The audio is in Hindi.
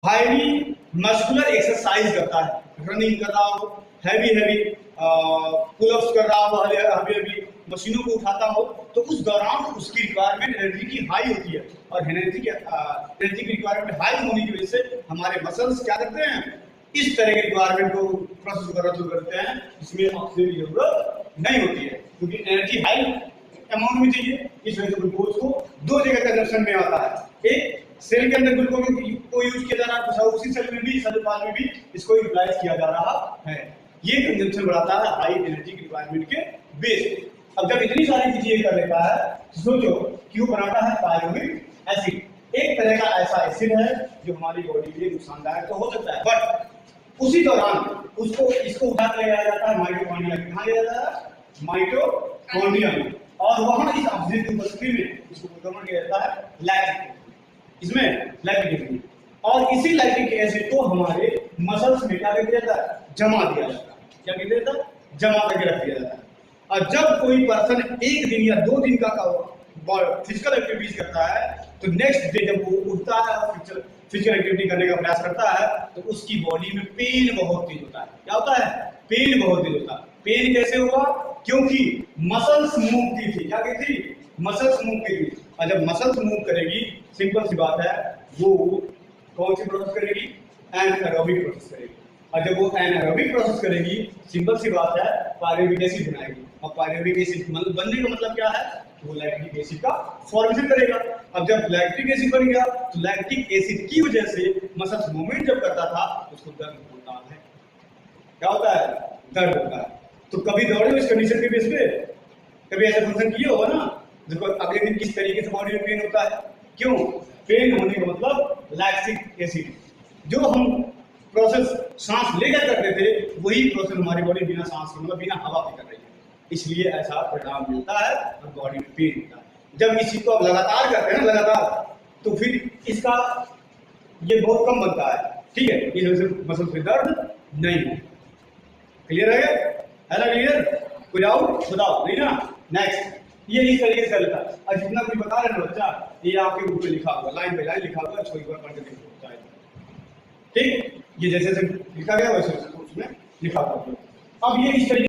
हाईली मस्कुलर एक्सरसाइज करता है, रनिंग कर रहा हो, हैवी पुलअप्स कर रहा हो, हैवी मशीनों को उठाता हो, तो उस दौरान उसकी रिक्वायरमेंट एनर्जी की हाई होती है। और एनर्जी की रिक्वायरमेंट हाई होने की वजह से हमारे मसल्स क्या करते हैं, इस तरह के रिक्वायरमेंट को प्रोसेस करना शुरू करते हैं जिसमें ऑक्सीजन की जरूरत नहीं होती है, क्योंकि एनर्जी हाई अमाउंट में चाहिए। इस वजह से ग्लूकोज को दो जगह कंजप्शन में आता है, एक सेल के अंदर ग्लूकोज को यूज किया जा रहा है, उसी सेल में भी सेलुलोज में भी इसको यूटिलाइज किया जा रहा है। ये कंजप्शन बढ़ाता है हाई एनर्जी की रिक्वायरमेंट के बेस। अब जब इतनी सारी चीजें कर लेता है तो सोचो कि वो बनाता है पायरुविक एसिड, एक तरह का ऐसा एसिड है जो हमारी बॉडी के लिए नुकसानदायक तो हो सकता है, बट उसी दौरान इसको उठा के ले जाया जाता है माइटोकॉन्ड्रिया। कहाँ ले जाया जाता है? माइटोकॉन्ड्रिया में। और वहां इस ऑक्सीजन की उपस्थिति में इसको कन्वर्ट किया जाता है लैक्टिक, इसमें लैक्टिक एसिड। और इसी लैक्टिक एसिड को हमारे मसल्स में क्या कर दिया जाता है? जमा दिया जाता है। क्या कर दिया जाता है? जमा करके रख दिया जाता है। और जब कोई पर्सन एक दिन या 2 दिन का फिजिकल एक्टिविटीज करता है तो नेक्स्ट डे जब वो उठता है और फिजिकल एक्टिविटी करने का प्रयास करता है तो उसकी बॉडी में पेन बहुत तेज होता है। क्या होता है? पेन बहुत तेज होता है। पेन कैसे हुआ? क्योंकि मसल्स मूव की थी। क्या की थी? मसल्स मूव की थी। और जब मसल्स मूव करेगी, सिंपल सी बात है, वो कौन सी प्रोसेस करेगी? एनाएरोबिक प्रोसेस करेगी। और जब वो एनाएरोबिक प्रोसेस करेगी, सिंपल सी बात है, पायरुविक एसिड बनाएगी। और पायरुविक एसिड बनने का मतलब क्या है? वो लैक्टिक एसिड का फॉर्मेशन करेगा। अब जब लैक्टिक एसिड बन गया तो लैक्टिक एसिड की वजह से मसल्स मूवमेंट जब करता था उसको दर्द होता है। क्या होता है? दर्द होता है। तो कभी दौड़े इस कंडीशन के बेस पे, कभी ऐसा फंक्शन किया होगा ना, देखो अगले दिन किस तरीके से बॉडी में पेन होता है। क्यों? पेन होने का मतलब लैक्टिक एसिड, जो हम प्रोसेस सांस लेकर करते थे वही प्रोसेस हमारी बॉडी बिना सांस के, मतलब बिना हवा के कर रही है, इसलिए ऐसा परिणाम मिलता है और बॉडी में पेन होता है। जब इस चीज को आप लगातार करते हैं ना, लगातार, तो फिर इसका ये बहुत कम बनता है। ठीक है, इस वजह से मसल में दर्द नहीं है। क्लियर है ना? क्लियर? कोई डाउट बताओ? नहीं ना? नेक्स्ट, ये इस तरीके से चलता है। और जितना कोई बता रहे ना बच्चा, ये आपके बुक में लिखा हुआ, लाइन बाय लाइन लिखा हुआ, इसको एक बार पढ़ के देखो। ठीक, ये जैसे लिखा गया वैसे उसमें लिखा हुआ। अब ये इस तरीके